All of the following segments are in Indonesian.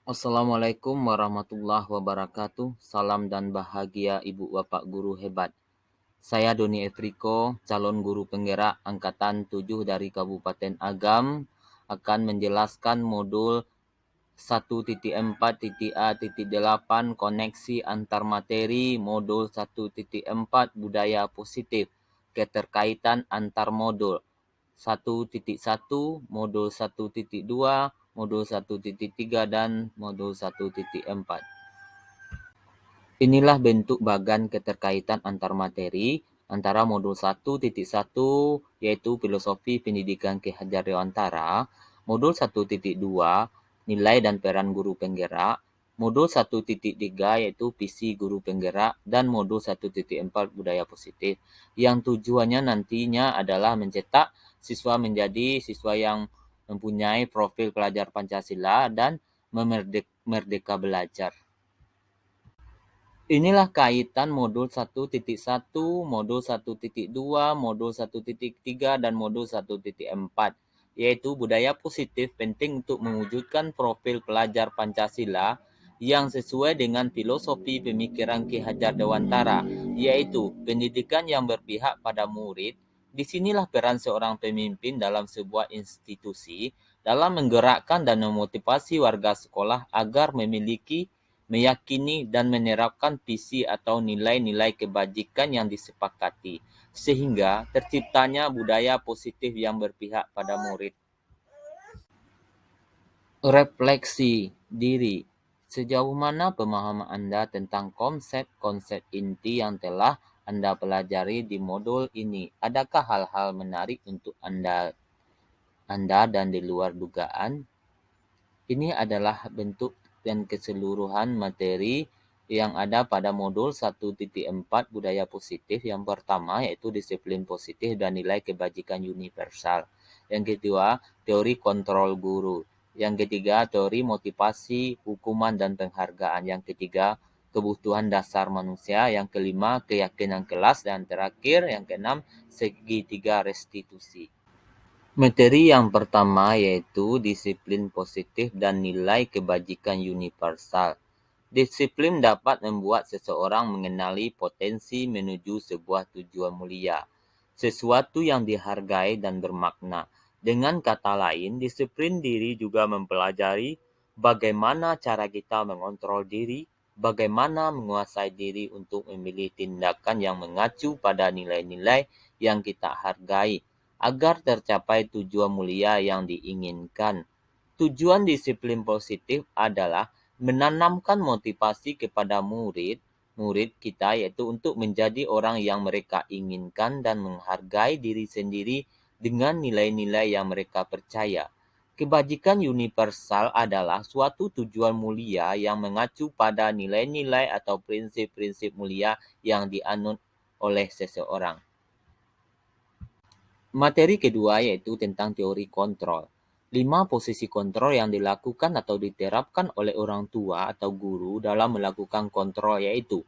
Assalamualaikum warahmatullahi wabarakatuh. Salam dan bahagia Ibu Bapak Guru hebat. Saya Doni Efriko, calon guru penggerak Angkatan 7 dari Kabupaten Agam, akan menjelaskan modul 1.4.A.8 koneksi antar materi, modul 1.4 budaya positif, keterkaitan antar modul. 1.1, modul 1.2, modul 1.3, dan modul 1.4. Inilah bentuk bagan keterkaitan antar materi antara modul 1.1 yaitu Filosofi Pendidikan Ki Hajar Dewantara, modul 1.2 Nilai dan Peran Guru Penggerak, modul 1.3 yaitu Visi Guru Penggerak, dan modul 1.4 Budaya Positif, yang tujuannya nantinya adalah mencetak siswa menjadi siswa yang mempunyai profil pelajar Pancasila dan merdeka belajar. Inilah kaitan modul 1.1, modul 1.2, modul 1.3, dan modul 1.4, yaitu budaya positif penting untuk mewujudkan profil pelajar Pancasila yang sesuai dengan filosofi pemikiran Ki Hajar Dewantara, yaitu pendidikan yang berpihak pada murid. Disinilah peran seorang pemimpin dalam sebuah institusi dalam menggerakkan dan memotivasi warga sekolah agar meyakini dan menerapkan visi atau nilai-nilai kebajikan yang disepakati, sehingga terciptanya budaya positif yang berpihak pada murid. Refleksi diri. Sejauh mana pemahaman Anda tentang konsep-konsep inti yang telah Anda pelajari di modul ini? Adakah hal-hal menarik untuk Anda dan di luar dugaan? Ini adalah bentuk dan keseluruhan materi yang ada pada modul 1.4 Budaya Positif. Yang pertama yaitu disiplin positif dan nilai kebajikan universal. Yang kedua, teori kontrol guru. Yang ketiga, teori motivasi, hukuman, dan penghargaan. Yang ketiga, kebutuhan dasar manusia. Yang kelima, keyakinan kelas. Dan terakhir, yang keenam, segitiga restitusi. Materi yang pertama yaitu disiplin positif dan nilai kebajikan universal. Disiplin dapat membuat seseorang mengenali potensi menuju sebuah tujuan mulia, sesuatu yang dihargai dan bermakna. Dengan kata lain, disiplin diri juga mempelajari bagaimana cara kita mengontrol diri, bagaimana menguasai diri untuk memilih tindakan yang mengacu pada nilai-nilai yang kita hargai, agar tercapai tujuan mulia yang diinginkan. Tujuan disiplin positif adalah menanamkan motivasi kepada murid kita, yaitu untuk menjadi orang yang mereka inginkan dan menghargai diri sendiri dengan nilai-nilai yang mereka percaya. Kebajikan universal adalah suatu tujuan mulia yang mengacu pada nilai-nilai atau prinsip-prinsip mulia yang dianut oleh seseorang. Materi kedua yaitu tentang teori kontrol. 5 posisi kontrol yang dilakukan atau diterapkan oleh orang tua atau guru dalam melakukan kontrol yaitu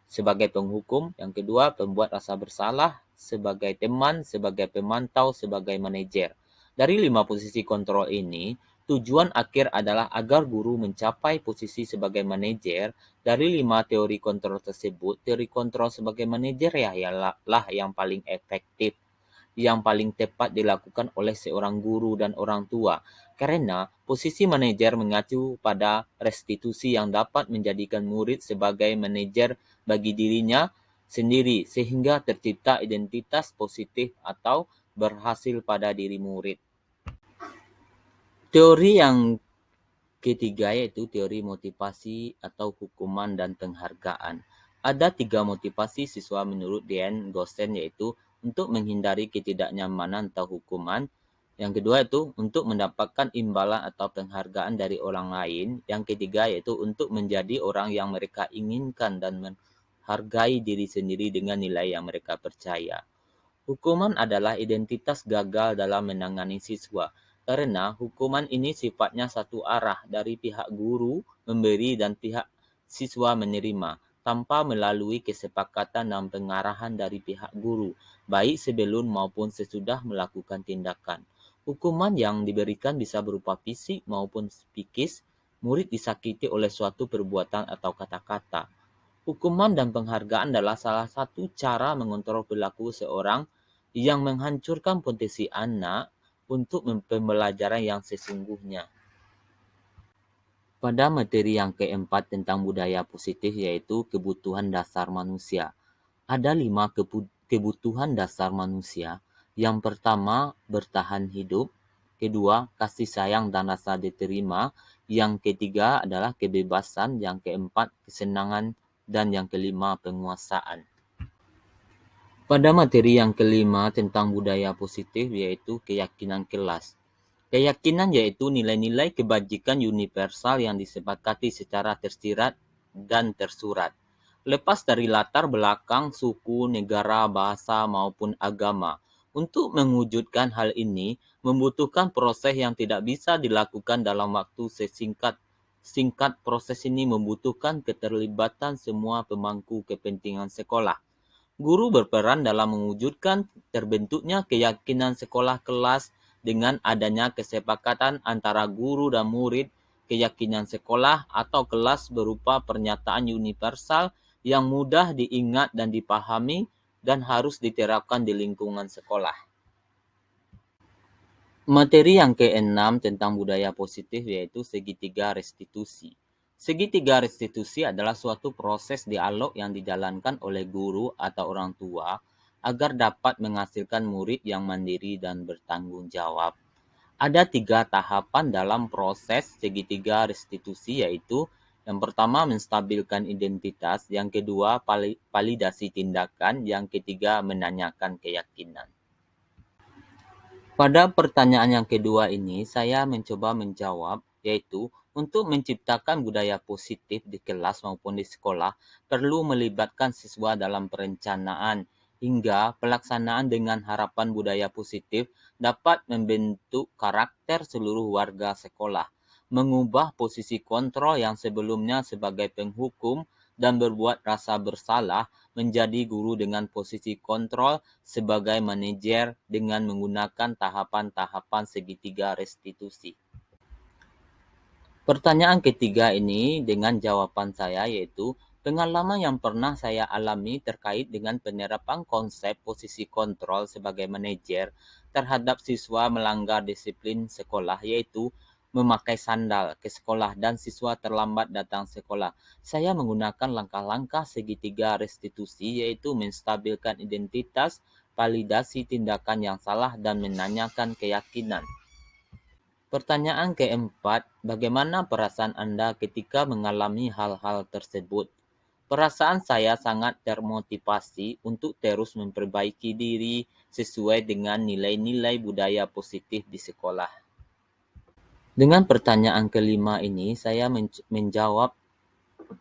sebagai penghukum, yang kedua pembuat rasa bersalah, sebagai teman, sebagai pemantau, sebagai manajer. Dari 5 posisi kontrol ini, tujuan akhir adalah agar guru mencapai posisi sebagai manajer. Dari 5 teori kontrol tersebut, teori kontrol sebagai manajer ialah yang paling efektif, yang paling tepat dilakukan oleh seorang guru dan orang tua, karena posisi manajer mengacu pada restitusi yang dapat menjadikan murid sebagai manajer bagi dirinya sendiri, sehingga tercipta identitas positif atau berhasil pada diri murid. Teori yang ketiga yaitu teori motivasi atau hukuman dan penghargaan. Ada 3 motivasi siswa menurut Dean Gosen, yaitu untuk menghindari ketidaknyamanan atau hukuman. Yang kedua itu untuk mendapatkan imbalan atau penghargaan dari orang lain. Yang ketiga yaitu untuk menjadi orang yang mereka inginkan dan menghargai diri sendiri dengan nilai yang mereka percaya. Hukuman adalah identitas gagal dalam menangani siswa, karena hukuman ini sifatnya satu arah dari pihak guru memberi dan pihak siswa menerima, tanpa melalui kesepakatan dan pengarahan dari pihak guru, baik sebelum maupun sesudah melakukan tindakan. Hukuman yang diberikan bisa berupa fisik maupun psikis, murid disakiti oleh suatu perbuatan atau kata-kata. Hukuman dan penghargaan adalah salah satu cara mengontrol perilaku seorang yang menghancurkan potensi anak untuk pembelajaran yang sesungguhnya. Pada materi yang keempat tentang budaya positif yaitu kebutuhan dasar manusia. Ada 5 kebutuhan dasar manusia. Yang pertama, bertahan hidup. Kedua, kasih sayang dan rasa diterima. Yang ketiga adalah kebebasan. Yang keempat, kesenangan. Dan yang kelima, penguasaan. Pada materi yang kelima tentang budaya positif yaitu keyakinan kelas. Keyakinan yaitu nilai-nilai kebajikan universal yang disepakati secara tersirat dan tersurat. Lepas dari latar belakang, suku, negara, bahasa, maupun agama. Untuk mewujudkan hal ini, membutuhkan proses yang tidak bisa dilakukan dalam waktu sesingkat. Singkat proses ini membutuhkan keterlibatan semua pemangku kepentingan sekolah. Guru berperan dalam mewujudkan terbentuknya keyakinan sekolah kelas dengan adanya kesepakatan antara guru dan murid. Keyakinan sekolah atau kelas berupa pernyataan universal yang mudah diingat dan dipahami dan harus diterapkan di lingkungan sekolah. Materi yang keenam tentang budaya positif yaitu segitiga restitusi. Segitiga restitusi adalah suatu proses dialog yang dijalankan oleh guru atau orang tua agar dapat menghasilkan murid yang mandiri dan bertanggung jawab. Ada 3 tahapan dalam proses segitiga restitusi yaitu yang pertama menstabilkan identitas, yang kedua validasi tindakan, yang ketiga menanyakan keyakinan. Pada pertanyaan yang kedua ini, saya mencoba menjawab, yaitu untuk menciptakan budaya positif di kelas maupun di sekolah, perlu melibatkan siswa dalam perencanaan, hingga pelaksanaan dengan harapan budaya positif dapat membentuk karakter seluruh warga sekolah, mengubah posisi kontrol yang sebelumnya sebagai penghukum dan berbuat rasa bersalah menjadi guru dengan posisi kontrol sebagai manajer dengan menggunakan tahapan-tahapan segitiga restitusi. Pertanyaan ketiga ini dengan jawaban saya yaitu pengalaman yang pernah saya alami terkait dengan penerapan konsep posisi kontrol sebagai manajer terhadap siswa melanggar disiplin sekolah yaitu memakai sandal ke sekolah dan siswa terlambat datang sekolah. Saya menggunakan langkah-langkah segitiga restitusi yaitu menstabilkan identitas, validasi tindakan yang salah dan menanyakan keyakinan. Pertanyaan keempat, bagaimana perasaan Anda ketika mengalami hal-hal tersebut? Perasaan saya sangat termotivasi untuk terus memperbaiki diri sesuai dengan nilai-nilai budaya positif di sekolah. Dengan pertanyaan kelima ini, saya menjawab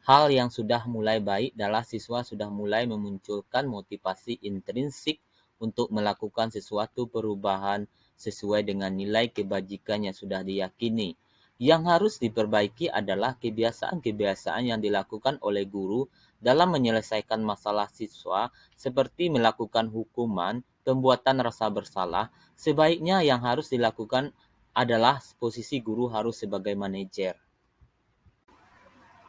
hal yang sudah mulai baik adalah siswa sudah mulai memunculkan motivasi intrinsik untuk melakukan sesuatu perubahan sesuai dengan nilai kebajikan yang sudah diyakini. Yang harus diperbaiki adalah kebiasaan-kebiasaan yang dilakukan oleh guru dalam menyelesaikan masalah siswa seperti melakukan hukuman, pembuatan rasa bersalah. Sebaiknya yang harus dilakukan adalah posisi guru harus sebagai manajer.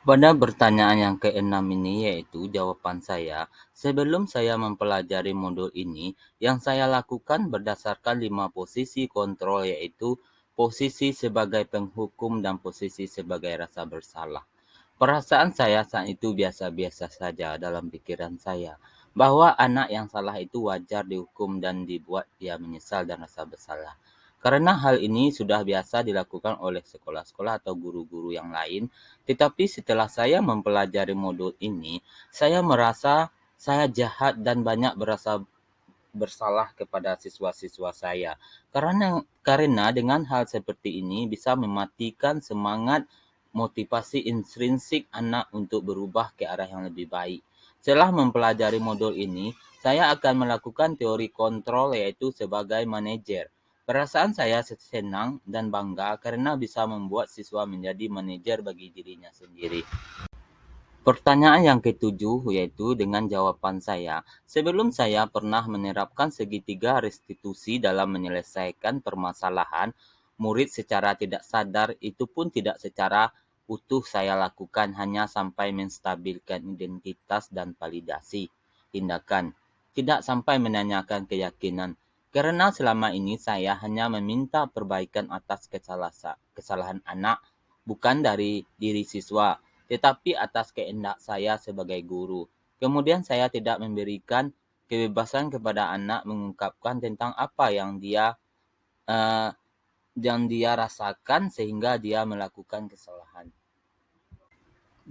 Pada pertanyaan yang keenam ini yaitu jawaban saya, sebelum saya mempelajari modul ini, yang saya lakukan berdasarkan 5 posisi kontrol yaitu posisi sebagai penghukum dan posisi sebagai rasa bersalah. Perasaan saya saat itu biasa-biasa saja dalam pikiran saya, bahwa anak yang salah itu wajar dihukum dan dibuat dia menyesal dan rasa bersalah. Karena hal ini sudah biasa dilakukan oleh sekolah-sekolah atau guru-guru yang lain, tetapi setelah saya mempelajari modul ini, saya merasa saya jahat dan banyak berasa bersalah kepada siswa-siswa saya. Karena dengan hal seperti ini bisa mematikan semangat motivasi intrinsik anak untuk berubah ke arah yang lebih baik. Setelah mempelajari modul ini, saya akan melakukan teori kontrol yaitu sebagai manajer. Perasaan saya senang dan bangga karena bisa membuat siswa menjadi manajer bagi dirinya sendiri. Pertanyaan yang ketujuh yaitu dengan jawaban saya, sebelum saya pernah menerapkan segitiga restitusi dalam menyelesaikan permasalahan murid secara tidak sadar, itu pun tidak secara utuh saya lakukan hanya sampai menstabilkan identitas dan validasi tindakan, tidak sampai menanyakan keyakinan. Karena selama ini saya hanya meminta perbaikan atas kesalahan anak, bukan dari diri siswa, tetapi atas kehendak saya sebagai guru. Kemudian saya tidak memberikan kebebasan kepada anak mengungkapkan tentang apa eh, yang dia rasakan sehingga dia melakukan kesalahan.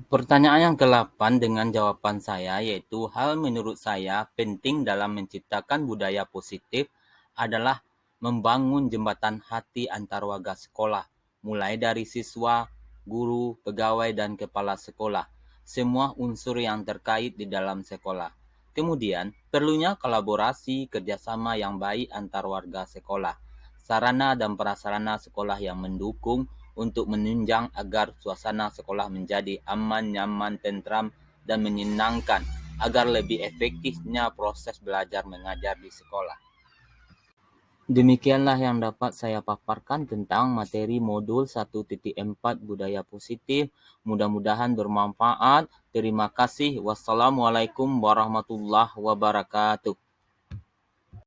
Pertanyaan yang ke-8 dengan jawaban saya yaitu hal menurut saya penting dalam menciptakan budaya positif adalah membangun jembatan hati antar warga sekolah, mulai dari siswa, guru, pegawai, dan kepala sekolah, semua unsur yang terkait di dalam sekolah. Kemudian, perlunya kolaborasi kerjasama yang baik antar warga sekolah, sarana dan prasarana sekolah yang mendukung untuk menunjang agar suasana sekolah menjadi aman, nyaman, tentram, dan menyenangkan agar lebih efektifnya proses belajar mengajar di sekolah. Demikianlah yang dapat saya paparkan tentang materi modul 1.4 Budaya Positif. Mudah-mudahan bermanfaat. Terima kasih. Wassalamualaikum warahmatullahi wabarakatuh.